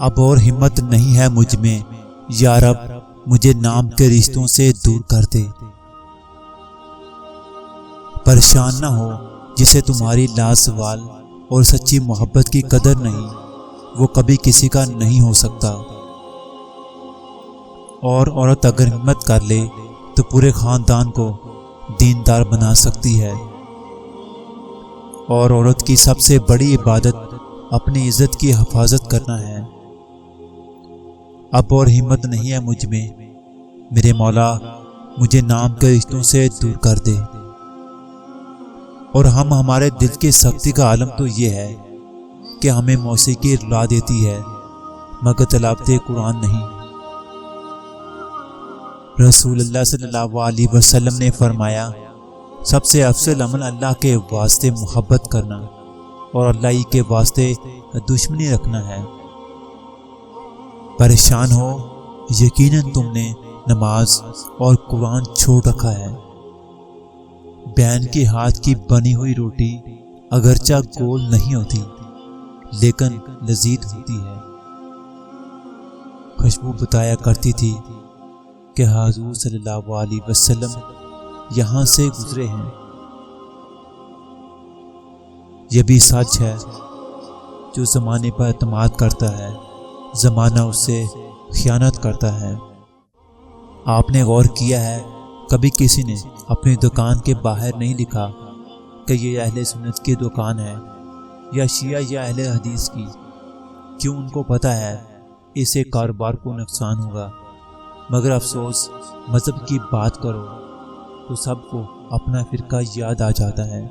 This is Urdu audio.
اب اور ہمت نہیں ہے مجھ میں، یا رب مجھے نام کے رشتوں سے دور کر دے۔ پریشان نہ ہو جسے تمہاری لازوال اور سچی محبت کی قدر نہیں، وہ کبھی کسی کا نہیں ہو سکتا۔ اور عورت اگر ہمت کر لے تو پورے خاندان کو دیندار بنا سکتی ہے۔ اور عورت کی سب سے بڑی عبادت اپنی عزت کی حفاظت کرنا ہے۔ اب اور ہمت نہیں ہے مجھ میں، میرے مولا مجھے نام کے رشتوں سے دور کر دے۔ اور ہمارے دل کی سختی کا عالم تو یہ ہے کہ ہمیں موسیقی رلا دیتی ہے مگر تلاوت قرآن نہیں۔ رسول اللہ صلی اللہ علیہ وسلم نے فرمایا، سب سے افضل عمل اللہ کے واسطے محبت کرنا اور اللہ ہی کے واسطے دشمنی رکھنا ہے۔ پریشان ہو، یقیناً تم نے نماز اور قرآن چھوڑ رکھا ہے۔ بہن کے ہاتھ کی بنی ہوئی روٹی اگرچہ گول نہیں ہوتی لیکن لذیذ ہوتی ہے۔ خوشبو بتایا کرتی تھی کہ حضور صلی اللہ علیہ وسلم یہاں سے گزرے ہیں۔ یہ بھی سچ ہے، جو زمانے پر اعتماد کرتا ہے زمانہ اس سے خیانت کرتا ہے۔ آپ نے غور کیا ہے کبھی کسی نے اپنی دکان کے باہر نہیں لکھا کہ یہ اہل سنت کی دکان ہے یا شیعہ یا اہل حدیث کی؟ کیوں؟ ان کو پتہ ہے اس سے کاروبار کو نقصان ہوگا۔ مگر افسوس، مذہب کی بات کرو تو سب کو اپنا فرقہ یاد آ جاتا ہے۔